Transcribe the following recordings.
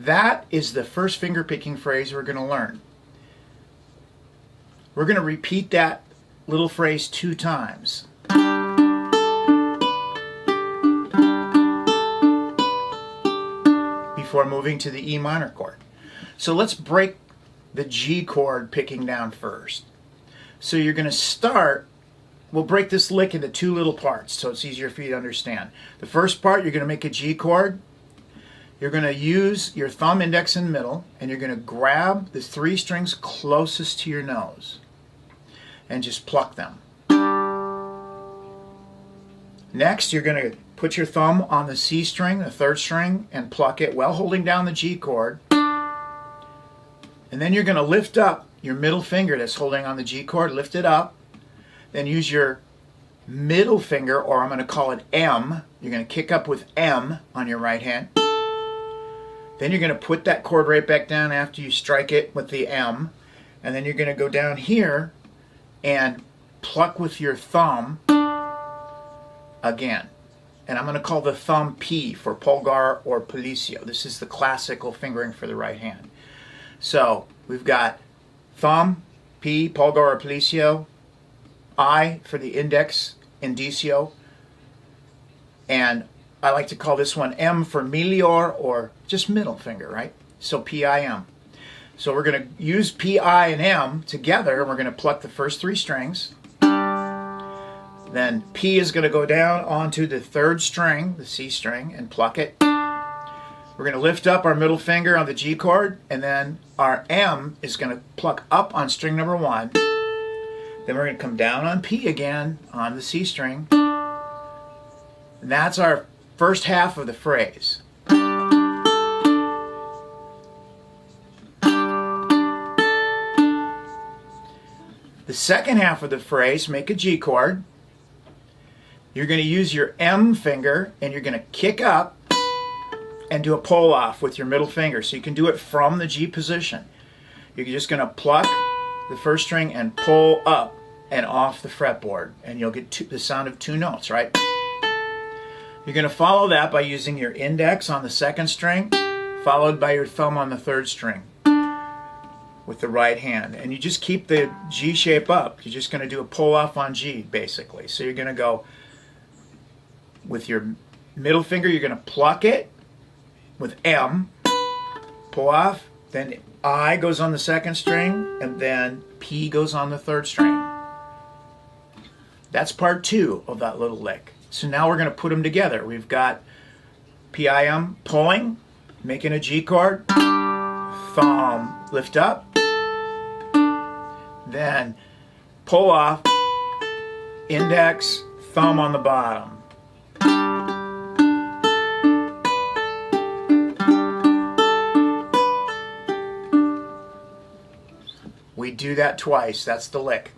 that is the first finger picking phrase we're going to learn. We're going to repeat that little phrase 2 times. Before moving to the E minor chord. So let's break the G chord picking down first. So you're going to start, we'll break this lick into 2 little parts so it's easier for you to understand. The first part, you're going to make a G chord. You're going to use your thumb, index, and middle, and you're going to grab the 3 strings closest to your nose and just pluck them. Next, you're going to put your thumb on the C string, the 3rd string, and pluck it while holding down the G chord. And then you're going to lift up your middle finger that's holding on the G chord, lift it up, then use your middle finger, or I'm going to call it M. You're going to kick up with M on your right hand. Then you're going to put that chord right back down after you strike it with the M. And then you're going to go down here and pluck with your thumb again. And I'm going to call the thumb P for Pulgar or Pollicio. This is the classical fingering for the right hand. So we've got thumb, P, Pulgar or Pollicio, I for the index, indicio, and I like to call this one M for Melior, or just middle finger, right? So P-I-M. So we're going to use P-I and M together, and we're going to pluck the first 3 strings. Then P is going to go down onto the 3rd string, the C string, and pluck it. We're going to lift up our middle finger on the G chord, and then our M is going to pluck up on string number 1. Then we're going to come down on P again on the C string. And that's our first half of the phrase. The second half of the phrase, make a G chord. You're going to use your M finger and you're going to kick up and do a pull off with your middle finger. So you can do it from the G position. You're just going to pluck the 1st string and pull up and off the fretboard, and you'll get the sound of 2 notes, right? You're going to follow that by using your index on the 2nd string, followed by your thumb on the 3rd string with the right hand. And you just keep the G shape up. You're just going to do a pull off on G, basically. So you're going to go with your middle finger, you're going to pluck it with M, pull off, then I goes on the 2nd string, and then P goes on the 3rd string. That's part 2 of that little lick. So now we're going to put them together. We've got P-I-M, pulling, making a G chord, thumb, lift up, then pull off, index, thumb on the bottom. We do that twice. That's the lick.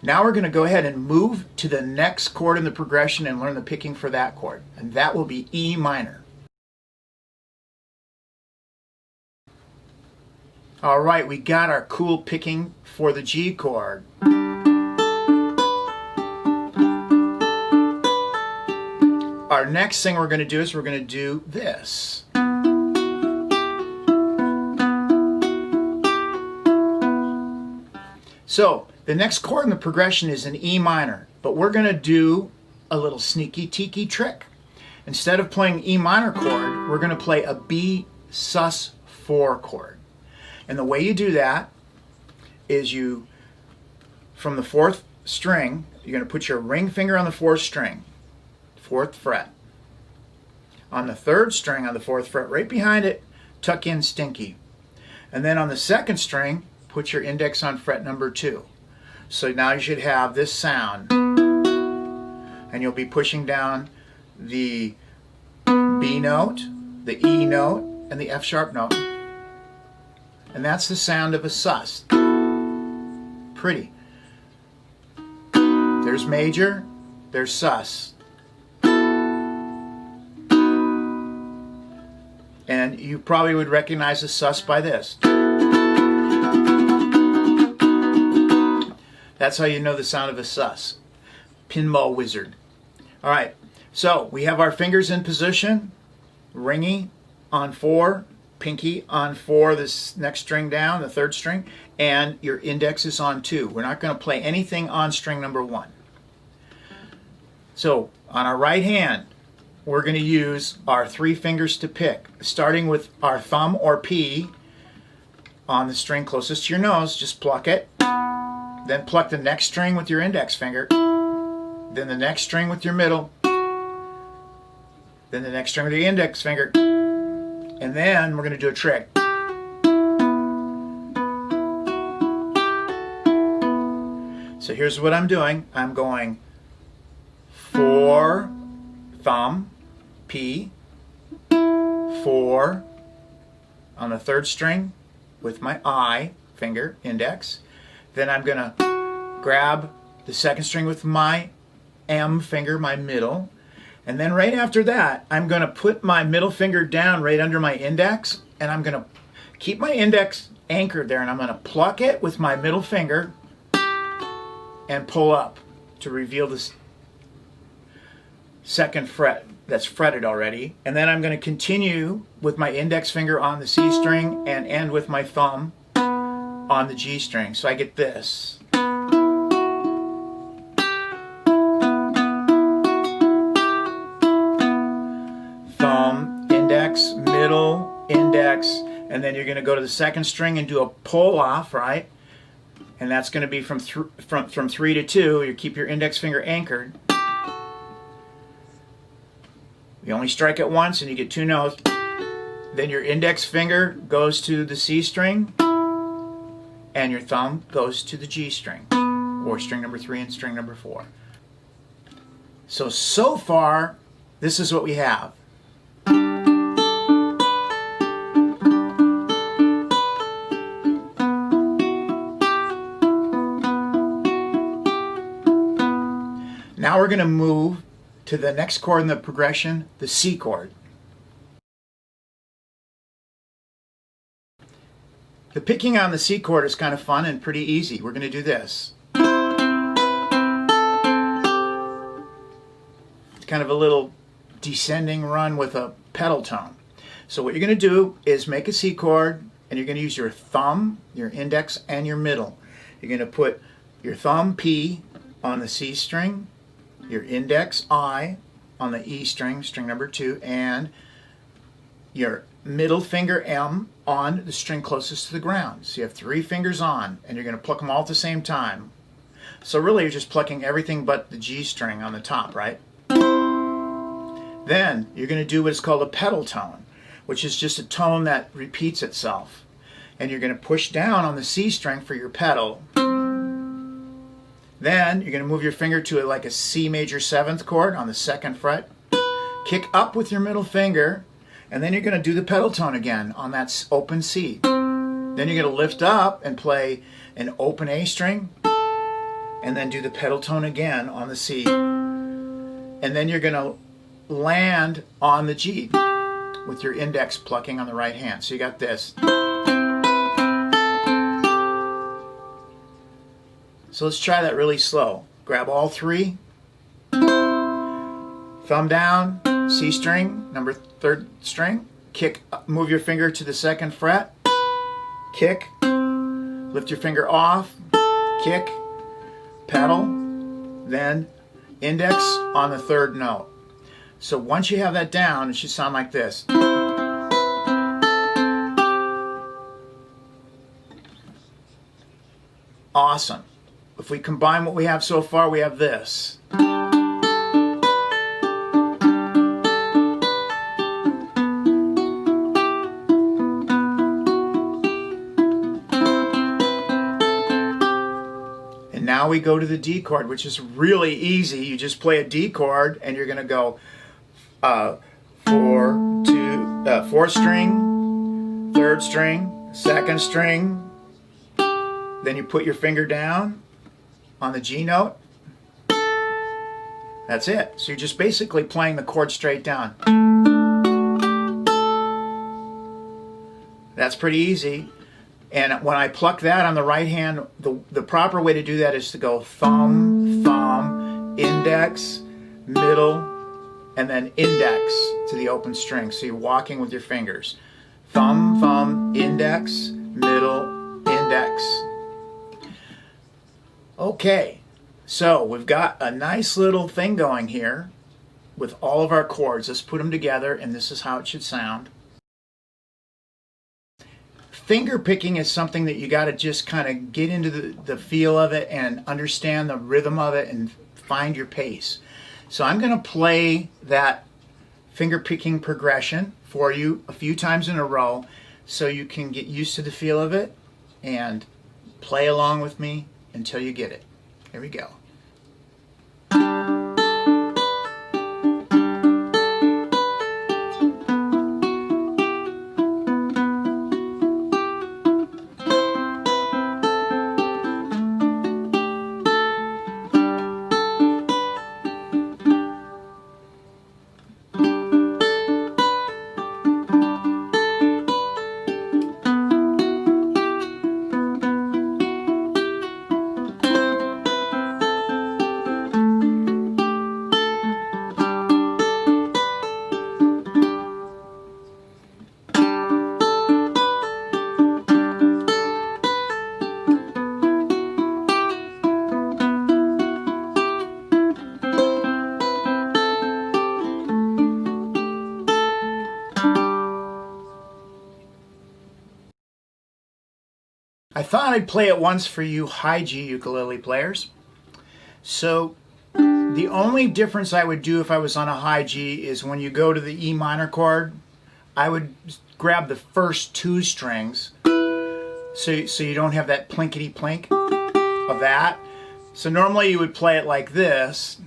Now we're going to go ahead and move to the next chord in the progression and learn the picking for that chord. And that will be E minor. All right, we got our cool picking for the G chord. Our next thing we're going to do is we're going to do this. So the next chord in the progression is an E minor, but we're going to do a little sneaky tiki trick. Instead of playing E minor chord, we're going to play a B sus4 chord. And the way you do that is you, from the 4th string, you're going to put your ring finger on the 4th string, 4th fret. On the 3rd string on the 4th fret, right behind it, tuck in stinky. And then on the 2nd string, put your index on fret number 2. So now you should have this sound. And you'll be pushing down the B note, the E note, and the F sharp note. And that's the sound of a sus. Pretty. There's major, there's sus. And you probably would recognize a sus by this. That's how you know the sound of a sus. Pinball wizard. All right, So we have our fingers in position, ringy on 4, pinky on 4, this next string down, the 3rd string, and your index is on 2. We're not going to play anything on string number 1. So on our right hand, we're going to use our 3 fingers to pick, starting with our thumb or P on the string closest to your nose. Just pluck it, then pluck the next string with your index finger, then the next string with your middle, then the next string with your index finger, and then we're going to do a trick. So here's what I'm doing. I'm going 4, thumb, P, 4 on the 3rd string with my I finger, index. Then I'm going to grab the 2nd string with my M finger, my middle. And then right after that, I'm going to put my middle finger down right under my index, and I'm going to keep my index anchored there, and I'm going to pluck it with my middle finger and pull up to reveal this 2nd fret that's fretted already. And then I'm going to continue with my index finger on the C string and end with my thumb on the G string. So I get this. Thumb, index, middle, index, and then you're going to go to the 2nd string and do a pull off, right? And that's going to be from 3 to 2. You keep your index finger anchored. You only strike it once and you get 2 notes. Then your index finger goes to the C string and your thumb goes to the G string, or string number 3 and string number 4. So far, this is what we have. Now we're going to move to the next chord in the progression, the C chord. The picking on the C chord is kind of fun and pretty easy. We're going to do this. It's kind of a little descending run with a pedal tone. So what you're going to do is make a C chord, and you're going to use your thumb, your index, and your middle. You're going to put your thumb P on the C string, your index I on the E string, string number 2, and your middle finger M on the string closest to the ground. So you have 3 fingers on, and you're going to pluck them all at the same time. So really you're just plucking everything but the G string on the top, right? Then you're going to do what's called a pedal tone, which is just a tone that repeats itself. And you're going to push down on the C string for your pedal. Then you're going to move your finger to like a C major 7th chord on the 2nd fret. Kick up with your middle finger, and then you're going to do the pedal tone again on that open C. Then you're going to lift up and play an open A string, and then do the pedal tone again on the C. And then you're going to land on the G with your index plucking on the right hand. So you got this. So let's try that really slow. Grab all 3. Thumb down, C string, number 3rd string. Kick, move your finger to the 2nd fret. Kick, lift your finger off. Kick, pedal, then index on the 3rd note. So once you have that down, it should sound like this. Awesome. If we combine what we have so far, we have this. And now we go to the D chord, which is really easy. You just play a D chord, and you're going to go 4th string, 3rd string, 2nd string. Then you put your finger down on the G note. That's it. So you're just basically playing the chord straight down. That's pretty easy. And when I pluck that on the right hand, the proper way to do that is to go thumb, thumb, index, middle, and then index to the open string. So you're walking with your fingers. Thumb, thumb, index, middle, index. Okay, so we've got a nice little thing going here with all of our chords. Let's put them together, and this is how it should sound. Finger picking is something that you got to just kind of get into the feel of it and understand the rhythm of it and find your pace. So I'm going to play that finger picking progression for you a few times in a row so you can get used to the feel of it and play along with me until you get it. Here we go. I thought I'd play it once for you high G ukulele players. So the only difference I would do if I was on a high G is when you go to the E minor chord, I would grab the first two strings so you don't have that plinkety plink of that. So normally you would play it like this.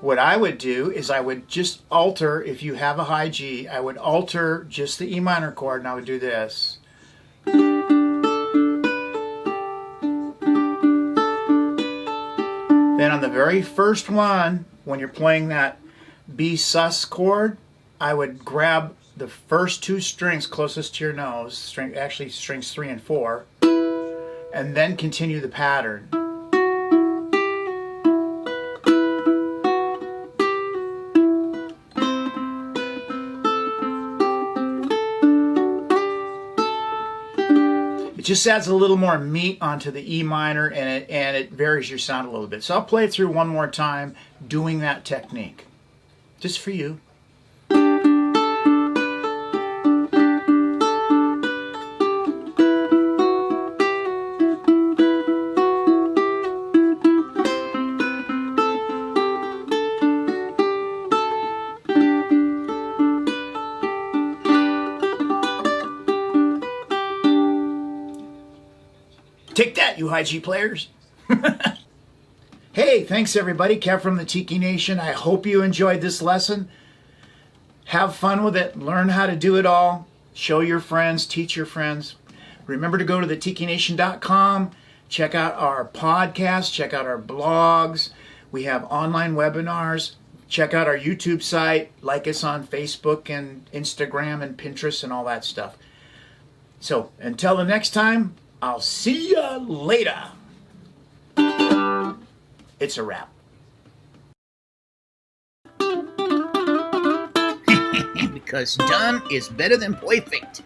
What I would do is I would just alter, if you have a high G, I would alter just the E minor chord and I would do this. Then on the very first one, when you're playing that B sus chord, I would grab the first two strings closest to your nose, actually strings 3 and 4, and then continue the pattern. It just adds a little more meat onto the E minor, and it varies your sound a little bit. So I'll play it through one more time doing that technique, just for you. Take that, you high G players. Hey, thanks everybody. Kev from the Tiki Nation. I hope you enjoyed this lesson. Have fun with it. Learn how to do it all. Show your friends. Teach your friends. Remember to go to thetikination.com. Check out our podcast. Check out our blogs. We have online webinars. Check out our YouTube site. Like us on Facebook and Instagram and Pinterest and all that stuff. So until the next time, I'll see ya later. It's a wrap. Because done is better than perfect.